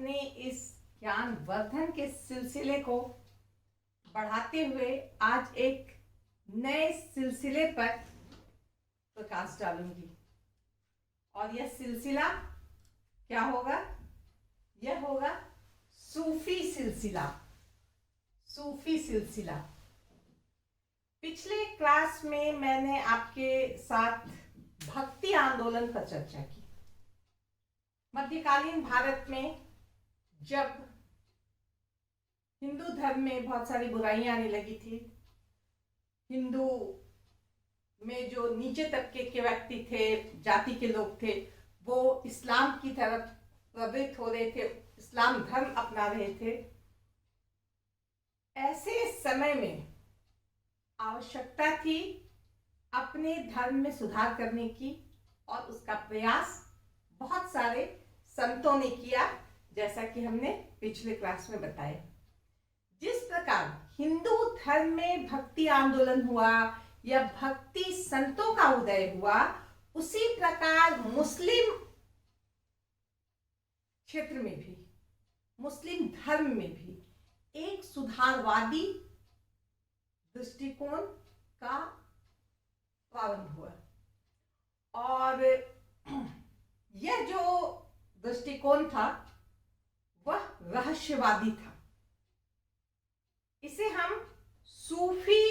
अपने इस ज्ञान वर्धन के सिलसिले को बढ़ाते हुए आज एक नए सिलसिले पर प्रकाश डालूंगी। और यह सिलसिला क्या होगा? यह होगा सूफी सिलसिला। सूफी सिलसिला। पिछले क्लास में मैंने आपके साथ भक्ति आंदोलन पर चर्चा की। मध्यकालीन भारत में जब हिंदू धर्म में बहुत सारी बुराइयां आने लगी थी, हिंदू में जो नीचे तबके के व्यक्ति थे, जाति के लोग थे, वो इस्लाम की तरफ प्रवृत्त हो रहे थे, इस्लाम धर्म अपना रहे थे। ऐसे समय में आवश्यकता थी अपने धर्म में सुधार करने की, और उसका प्रयास बहुत सारे संतों ने किया, जैसा कि हमने पिछले क्लास में बताया। जिस प्रकार हिंदू धर्म में भक्ति आंदोलन हुआ या भक्ति संतों का उदय हुआ, उसी प्रकार मुस्लिम क्षेत्र में भी, मुस्लिम धर्म में भी एक सुधारवादी दृष्टिकोण का प्रारंभ हुआ। और यह जो दृष्टिकोण था वह रहस्यवादी था। इसे हम सूफी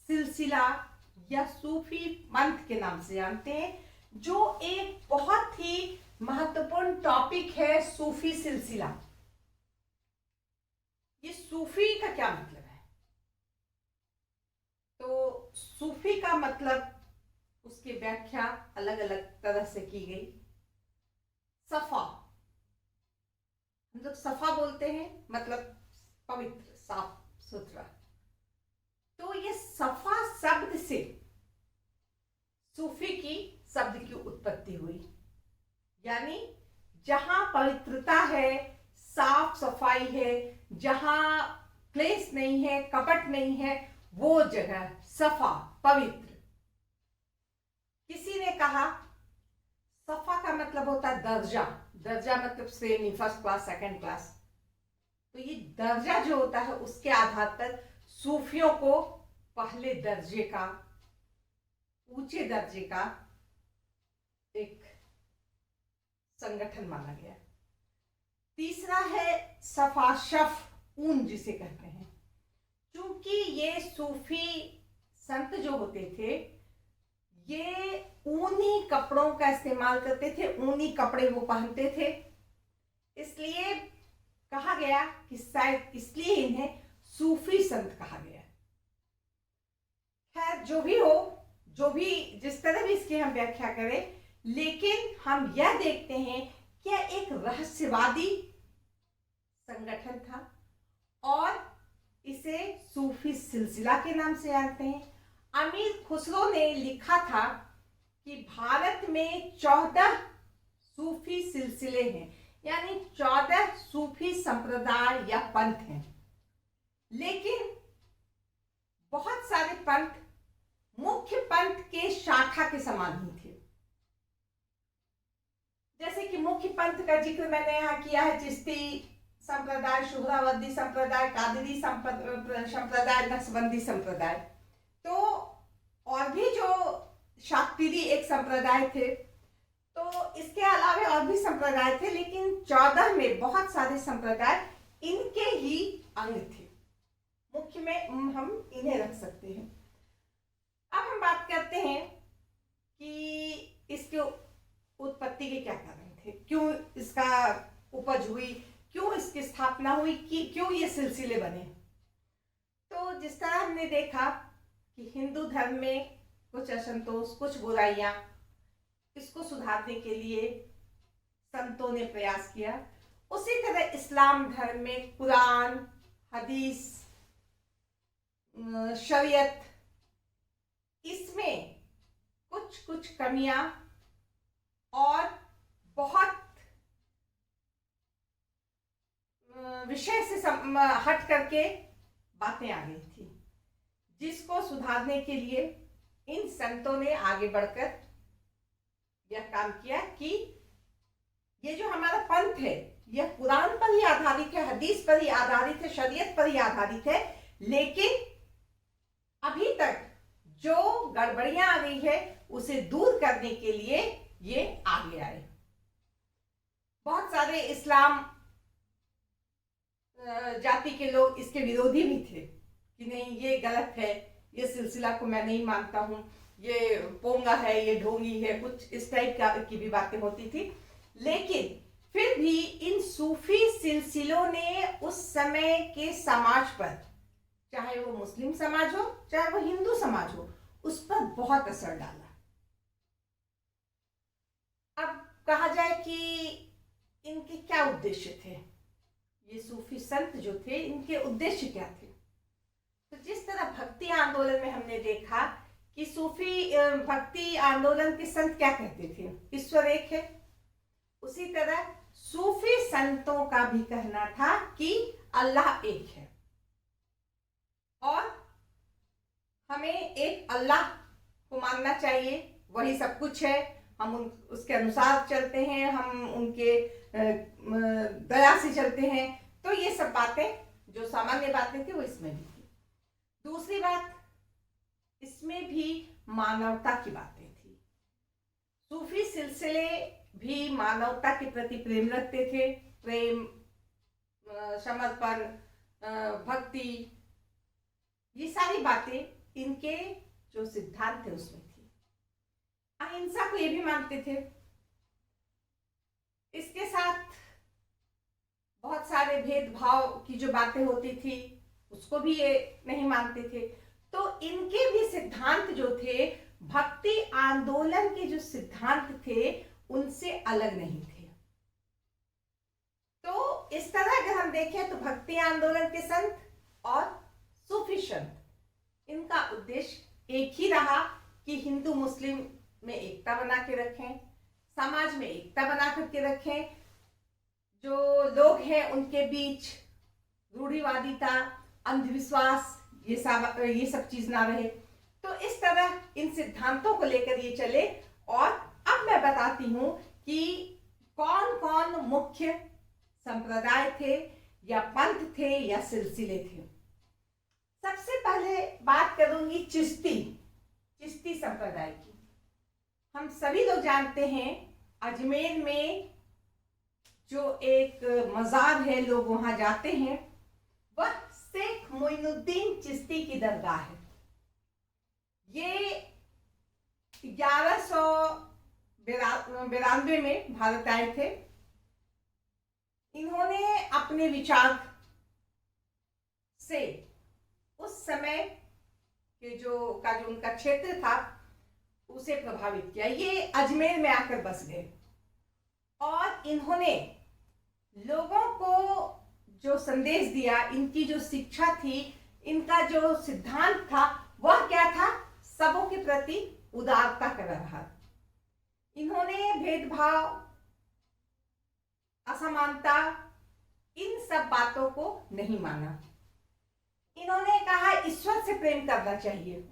सिलसिला या सूफी पंथ के नाम से जानते हैं, जो एक बहुत ही महत्वपूर्ण टॉपिक है। सूफी सिलसिला, ये सूफी का क्या मतलब है? तो सूफी का मतलब, उसकी व्याख्या अलग अलग तरह से की गई। सफा, हम लोग सफा बोलते हैं, मतलब पवित्र, साफ सुथरा। तो ये सफा शब्द से सूफी की शब्द की उत्पत्ति हुई। यानी जहां पवित्रता है, साफ सफाई है, जहां क्लेश नहीं है, कपट नहीं है, वो जगह सफा, पवित्र। किसी ने कहा सफा का मतलब होता है दर्जा। दर्जा मतलब श्रेणी, फर्स्ट क्लास, सेकंड क्लास। तो ये दर्जा जो होता है, उसके आधार पर सूफियों को पहले दर्जे का, ऊंचे दर्जे का एक संगठन माना गया। तीसरा है सफाशफ, ऊन जिसे कहते हैं। क्योंकि ये सूफी संत जो होते थे, ये ऊनी कपड़ों का इस्तेमाल करते थे, ऊनी कपड़े वो पहनते थे, इसलिए कहा गया कि शायद इसलिए इन्हें सूफी संत कहा गया। खैर, जो भी हो, जो भी जिस तरह भी इसकी हम व्याख्या करें, लेकिन हम यह देखते हैं कि यह एक रहस्यवादी संगठन था और इसे सूफी सिलसिला के नाम से जानते हैं। अमीर खुसरो ने लिखा था कि भारत में 14 सूफी सिलसिले हैं, यानी 14 सूफी संप्रदाय या पंथ हैं। लेकिन बहुत सारे पंथ मुख्य पंथ के शाखा के समान ही थे। जैसे कि मुख्य पंथ का जिक्र मैंने यहाँ किया है, चिश्ती संप्रदाय, शुहरावर्दी संप्रदाय, कादरी संप्रदाय, नक्शबंदी संप्रदाय। तो और भी जो शाक्तिरी एक संप्रदाय थे, तो इसके अलावा और भी संप्रदाय थे, लेकिन 14 में बहुत सारे संप्रदाय इनके ही अंग थे। मुख्य में हम इन्हें रख सकते हैं। अब हम बात करते हैं कि इसके उत्पत्ति के क्या कारण थे, क्यों इसका उपज हुई, क्यों इसकी स्थापना हुई, कि क्यों ये सिलसिले बने। तो जिस तरह हमने देखा कि हिंदू धर्म में कुछ असंतोष, कुछ बुराइयां, इसको सुधारने के लिए संतों ने प्रयास किया। उसी तरह इस्लाम धर्म में कुरान, हदीस, शरीयत, इसमें कुछ कुछ कमियां और बहुत विषय से हट करके बातें आ गई थी, जिसको सुधारने के लिए इन संतों ने आगे बढ़कर यह काम किया कि ये जो हमारा पंथ है, यह कुरान पर ही आधारित है, हदीस पर ही आधारित है, शरीयत पर ही आधारित है, लेकिन अभी तक जो गड़बड़ियां आ गई है उसे दूर करने के लिए ये आगे आए। बहुत सारे इस्लाम जाति के लोग इसके विरोधी भी थे कि नहीं ये गलत है, ये सिलसिला को मैं नहीं मानता हूं, ये पोंगा है, ये ढोंगी है, कुछ इस टाइप की भी बातें होती थी। लेकिन फिर भी इन सूफी सिलसिलों ने उस समय के समाज पर, चाहे वो मुस्लिम समाज हो चाहे वो हिंदू समाज हो, उस पर बहुत असर डाला। अब कहा जाए कि इनके क्या उद्देश्य थे, ये सूफी संत जो थे इनके उद्देश्य क्या थे? तो जिस तरह भक्ति आंदोलन में हमने देखा कि सूफी भक्ति आंदोलन के संत क्या कहते थे, ईश्वर एक है, उसी तरह सूफी संतों का भी कहना था कि अल्लाह एक है और हमें एक अल्लाह को मानना चाहिए, वही सब कुछ है, हम उसके अनुसार चलते हैं, हम उनके दया से चलते हैं। तो ये सब बातें जो सामान्य बातें थी वो इसमें भी थी। दूसरी बात, इसमें भी मानवता की बातें थी। सूफी सिलसिले भी मानवता के प्रति प्रेम रखते थे, प्रेम, समर्पण, भक्ति, ये सारी बातें इनके जो सिद्धांत थे उसमें थी। अहिंसा को ये भी मानते थे। इसके साथ बहुत सारे भेदभाव की जो बातें होती थी उसको भी ये नहीं मानते थे। तो इनके भी सिद्धांत जो थे, भक्ति आंदोलन के जो सिद्धांत थे उनसे अलग नहीं थे। तो इस तरह अगर हम देखें तो भक्ति आंदोलन के संत और सूफी संत, इनका उद्देश्य एक ही रहा कि हिंदू मुस्लिम में एकता बना के रखें, समाज में एकता बना करके रखें, जो लोग हैं उनके बीच रूढ़िवादिता, अंधविश्वास, ये सब चीज ना रहे। तो इस तरह इन सिद्धांतों को लेकर ये चले। और अब मैं बताती हूं कि कौन कौन मुख्य संप्रदाय थे या पंथ थे या सिलसिले थे। सबसे पहले बात करूंगी चिश्ती संप्रदाय की। हम सभी लोग जानते हैं अजमेर में जो एक मजार है, लोग वहां जाते हैं, वह शेख मोइनुद्दीन चिश्ती की दरगाह है। ये 1192 में भारत आए थे। इन्होंने अपने विचार से उस समय के जो उनका क्षेत्र था उसे प्रभावित किया। ये अजमेर में आकर बस गए और इन्होंने लोगों को जो संदेश दिया, इनकी जो शिक्षा थी, इनका जो सिद्धांत था, वह क्या था? सबों के प्रति उदारता का व्यवहार। इन्होंने भेदभाव, असमानता, इन सब बातों को नहीं माना। इन्होंने कहा ईश्वर से प्रेम करना चाहिए,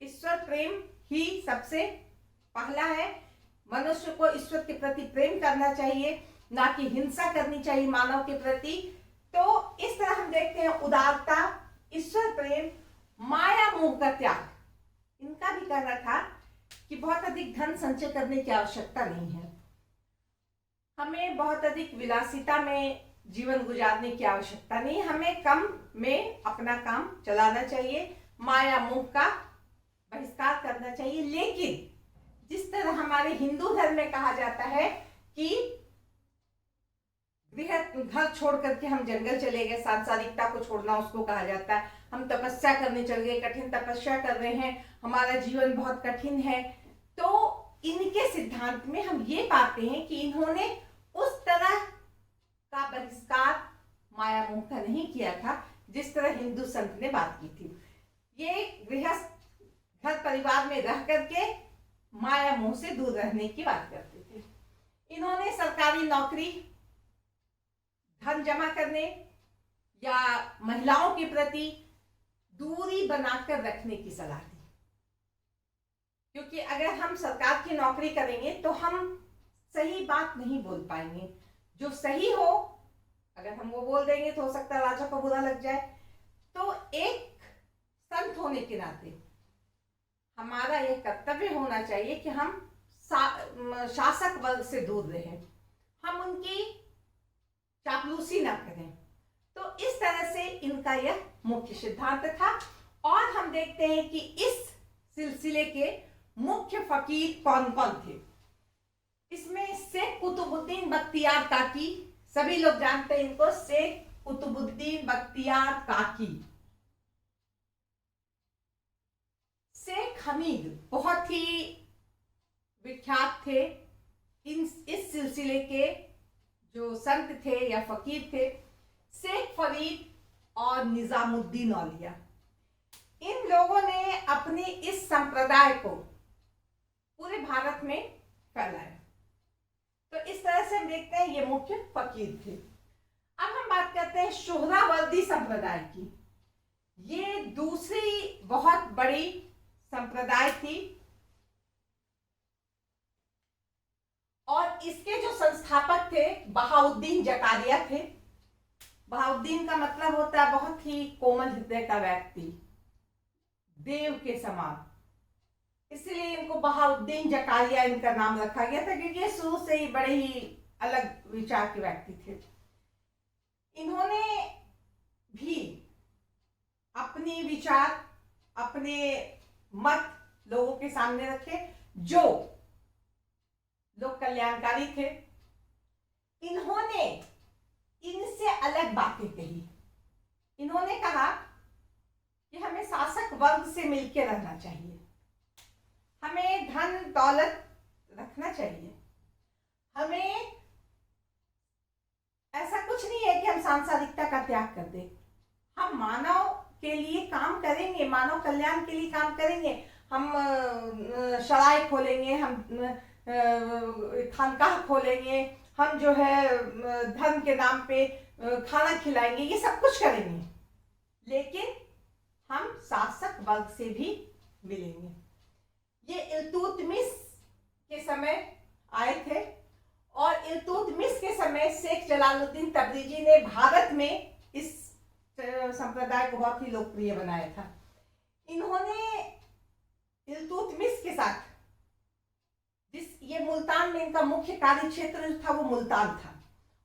ईश्वर प्रेम ही सबसे पहला है। मनुष्य को ईश्वर के प्रति प्रेम करना चाहिए, ना कि हिंसा करनी चाहिए मानव के प्रति। तो इस तरह हम देखते हैं उदारता, ईश्वर प्रेम, माया मोह का त्याग। इनका भी कहना था कि बहुत अधिक धन संचय करने की आवश्यकता नहीं है, हमें बहुत अधिक विलासिता में जीवन गुजारने की आवश्यकता नहीं, हमें कम में अपना काम चलाना चाहिए, माया मोह का बहिष्कार करना चाहिए। लेकिन जिस तरह हमारे हिंदू धर्म में कहा जाता है कि घर छोड़ करके हम जंगल चले गए, सांसारिकता को छोड़ना उसको कहा जाता है। हम तपस्या करने चल गए, कठिन तपस्या कर रहे हैं, हमारा जीवन बहुत कठिन है। तो इनके सिद्धांत में हम ये पाते हैं कि इन्होंने उस तरह का बहिष्कार माया मोह का नहीं किया था जिस तरह हिंदू संत ने बात की थी। ये गृहस्थ घर परिवार में रह करके माया मोह से दूर रहने की बात करते थे। इन्होंने सरकारी नौकरी, धन जमा करने या महिलाओं के प्रति दूरी बनाकर रखने की सलाह दी, क्योंकि अगर हम सरकार की नौकरी करेंगे तो हम सही बात नहीं बोल पाएंगे, जो सही हो, अगर हम वो बोल देंगे तो हो सकता है राजा को बुरा लग जाए। तो एक संत होने के नाते हमारा यह कर्तव्य होना चाहिए कि हम शासक वर्ग से दूर रहें, हम उनकी चापलूसी ना करें। तो इस तरह से इनका यह मुख्य सिद्धांत था। और हम देखते हैं कि इस सिलसिले के मुख्य फकीर कौन कौन थे। इसमें शेख कुतुबुद्दीन बख्तियार काकी, सभी लोग जानते हैं इनको, शेख कुतुबुद्दीन बख्तियार काकी। शेख हमीद बहुत ही विख्यात थे। इस सिलसिले के जो संत थे या फकीर थे, शेख फरीद और निजामुद्दीन औलिया, इन लोगों ने अपने इस संप्रदाय को पूरे भारत में फैलाया। तो इस तरह से हम देखते हैं ये मुख्य फकीर थे। अब हम बात करते हैं सुहरावर्दी संप्रदाय की। ये दूसरी बहुत बड़ी संप्रदाय थी और इसके जो संस्थापक थे बहाउद्दीन जकारिया थे। बहाउद्दीन का मतलब होता है बहुत ही कोमल हृदय का व्यक्ति, देव के समान, इसलिए इनको बहाउद्दीन जकारिया इनका नाम रखा गया था, क्योंकि ये शुरू से ही बड़े ही अलग विचार के व्यक्ति थे। इन्होंने भी अपनी विचार, अपने मत लोगों के सामने रखे, जो लोग कल्याणकारी थे। इन्होंने इनसे अलग बातें कही। इन्होंने कहा कि हमें शासक वर्ग से मिलकर रहना चाहिए, हमें धन दौलत रखना चाहिए, हमें ऐसा कुछ नहीं है कि हम सांसारिकता का त्याग कर दें। हम मानव के लिए काम करेंगे, मानव कल्याण के लिए काम करेंगे। हम सराय खोलेंगे, हम खानकाह खोलेंगे, हम जो है धर्म के नाम पे खाना खिलाएंगे, ये सब कुछ करेंगे, लेकिन हम शासक वर्ग से भी मिलेंगे। ये इल्तुतमिश के समय आए थे और इल्तुतमिश के समय शेख जलालुद्दीन तब्रिजी ने भारत में इस संप्रदाय को बहुत ही लोकप्रिय बनाया था। इन्होंने इल्तुतमिश के साथ ये मुल्तान में इनका मुख्य कार्य क्षेत्र जो था वो मुल्तान था,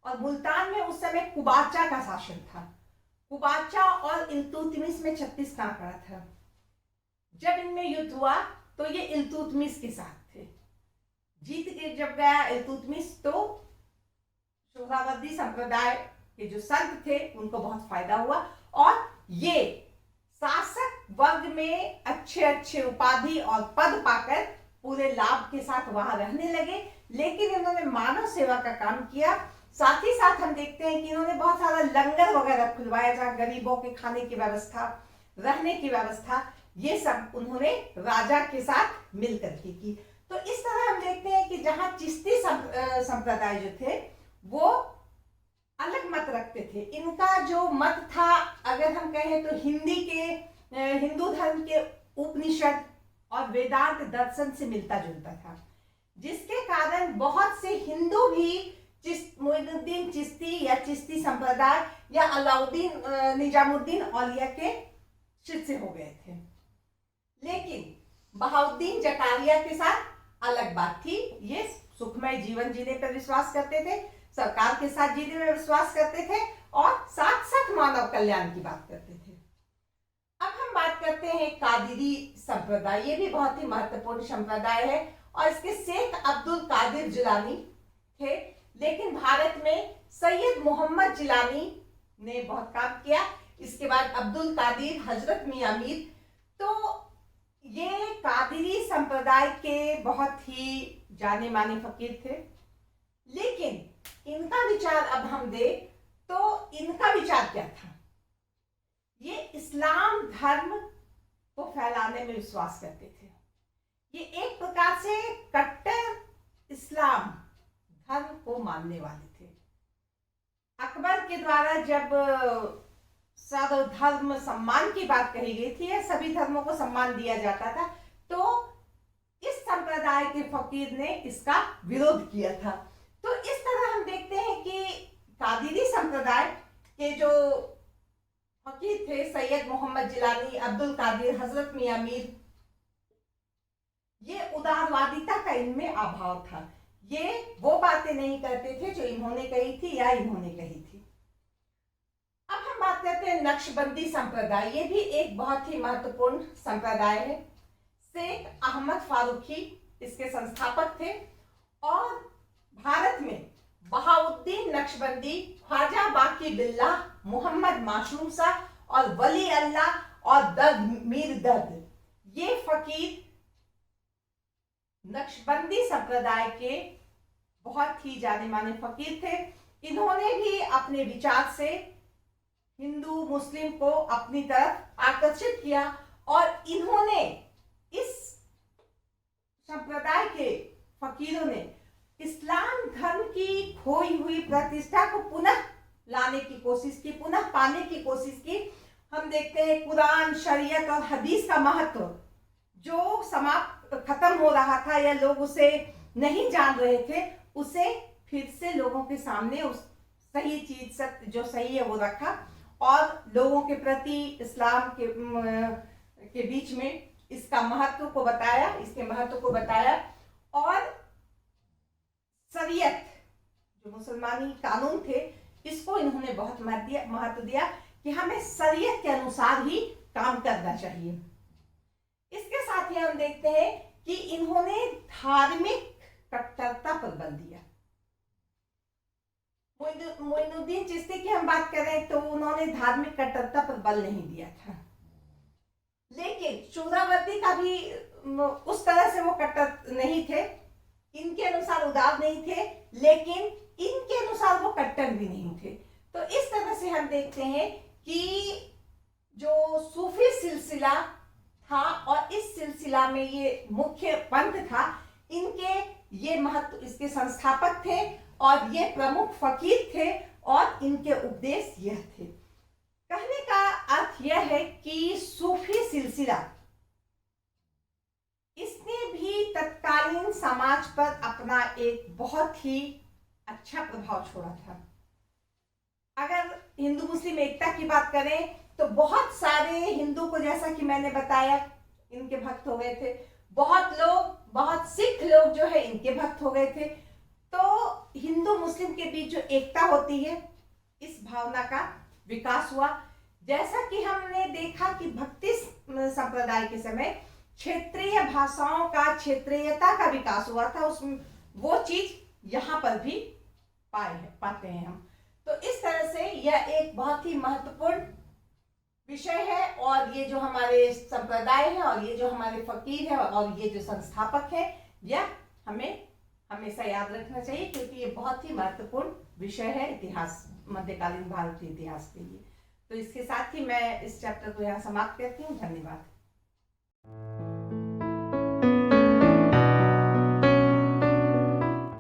और मुल्तान में उस समय कुबाचा का शासन था। कुबाचा और इल्तुतमिश में 36 का आंकड़ा था। जब इनमें युद्ध हुआ तो ये इल्तुतमिश के साथ थे। जीत के जब गया इल्तुतमिश तो सुहरावर्दी संप्रदाय के जो संत थे उनको बहुत फायदा हुआ और ये शासक वर्ग में अच्छे अच्छे उपाधि और पद पाकर पूरे लाभ के साथ वहां रहने लगे। लेकिन इन्होंने मानव सेवा का काम किया। साथ ही साथ हम देखते हैं कि इन्होंने बहुत सारा लंगर वगैरह खुलवाया, जहाँ गरीबों के खाने की व्यवस्था, रहने की व्यवस्था, ये सब उन्होंने राजा के साथ मिलकर के की। तो इस तरह हम देखते हैं कि जहाँ चिश्ती संप्रदाय जो थे वो अलग मत रखते थे। इनका जो मत था, अगर हम कहें तो हिंदू धर्म के उपनिषद और वेदांत दर्शन से मिलता जुलता था, जिसके कारण बहुत से हिंदू भी मोइनुद्दीन चिश्ती या चिश्ती संप्रदाय या अलाउद्दीन निजामुद्दीन औलिया के शिष्य हो गए थे। लेकिन बहाउद्दीन जकारिया के साथ अलग बात थी। ये सुखमय जीवन जीने पर विश्वास करते थे, सरकार के साथ जीने में विश्वास करते थे और साथ साथ मानव कल्याण की बात करते थे। अब हम बात करते हैं कादिरी संप्रदाय। ये भी बहुत ही महत्वपूर्ण संप्रदाय है और इसके शेख अब्दुल कादिर जिलानी थे। लेकिन भारत में सैयद मोहम्मद जिलानी ने बहुत काम किया। इसके बाद अब्दुल कादिर, हजरत मियां मीर। तो ये कादिरी संप्रदाय के बहुत ही जाने माने फकीर थे। लेकिन इनका विचार अब हम दें तो इनका विचार क्या था? ये इस्लाम धर्म को फैलाने में विश्वास करते थे। ये एक प्रकार से कट्टर इस्लाम धर्म को मानने वाले थे। अकबर के द्वारा जब सर्वधर्म सम्मान की बात कही गई थी, या सभी धर्मों को सम्मान दिया जाता था, तो इस संप्रदाय के फकीर ने इसका विरोध किया था। तो इस तरह हम देखते हैं हैं कि कादिरी संप्रदाय के जो फकीर थे सैयद मोहम्मद जिलानी, अब्दुल कादिर, हजरत मियां मीर, ये उदारवादिता का इनमें अभाव था। ये वो बातें नहीं करते थे जो इन्होंने कही थी या इन्होंने कही थी। अब हम बात करते हैं नक्शबंदी संप्रदाय। ये भी एक बहुत ही महत्वपूर्ण संप्रदाय है। शेख अहमद फारूकी इसके संस्थापक थे और भारत में बहाउद्दीन नक्शबंदी, ख्वाजा बाकी बिल्लाह, मोहम्मद मासूम शाह और वली अल्लाह और दर्द मीर दर्द, ये फकीर नक्शबंदी संप्रदाय के बहुत ही जाने माने फकीर थे। इन्होंने भी अपने विचार से हिंदू मुस्लिम को अपनी तरफ आकर्षित किया और इन्होंने, इस संप्रदाय के फकीरों ने इस्लाम धर्म की खोई हुई प्रतिष्ठा को पुनः लाने की कोशिश की, पुनः पाने की कोशिश की। हम देखते हैं कुरान, शरीयत और हदीस का महत्व जो समाप्त खत्म हो रहा था या लोग उसे नहीं जान रहे थे, उसे फिर से लोगों के सामने उस सही चीज, सत्य जो सही है वो रखा और लोगों के प्रति इस्लाम के बीच में इसका महत्व को बताया, इसके महत्व को बताया। और शरीयत जो मुसलमानी कानून थे, इसको इन्होंने बहुत महत्व दिया कि हमें शरीयत के अनुसार ही काम करना चाहिए। इसके साथ ही हम देखते हैं कि इन्होंने धार्मिक कट्टरता पर बल दिया। मोइनुद्दीन चिश्ती की हम बात करें तो उन्होंने धार्मिक कट्टरता पर बल नहीं दिया था, लेकिन सुहरावर्दी का भी उस तरह से वो कट्टर नहीं थे। इनके अनुसार उदार नहीं थे, लेकिन इनके अनुसार वो कट्टर भी नहीं थे। तो इस तरह से हम देखते हैं कि जो सूफी सिलसिला था और इस सिलसिला में ये मुख्य पंथ था, इनके ये महत्व, इसके संस्थापक थे और ये प्रमुख फकीर थे और इनके उपदेश यह थे। कहने का अर्थ यह है कि सूफी सिलसिला, इसने भी तत्कालीन समाज पर अपना एक बहुत ही अच्छा प्रभाव छोड़ा था। अगर हिंदू मुस्लिम एकता की बात करें तो बहुत सारे हिंदू को, जैसा कि मैंने बताया, इनके भक्त हो गए थे। बहुत लोग, बहुत सिख लोग जो है इनके भक्त हो गए थे। तो हिंदू मुस्लिम के बीच जो एकता होती है, इस भावना का विकास हुआ। जैसा कि हमने देखा कि भक्ति संप्रदाय के समय क्षेत्रीय भाषाओं का, क्षेत्रीयता का विकास हुआ था, उसमें वो चीज यहाँ पर भी पाते हैं हम। तो इस तरह से यह एक बहुत ही महत्वपूर्ण विषय है और ये जो हमारे संप्रदाय है और ये जो हमारे फकीर है और ये जो संस्थापक है, यह हमें हमेशा याद रखना चाहिए, क्योंकि ये बहुत ही महत्वपूर्ण विषय है इतिहास, मध्यकालीन भारतीय इतिहास के लिए। तो इसके साथ ही मैं इस चैप्टर को यहाँ समाप्त करती हूँ। धन्यवाद।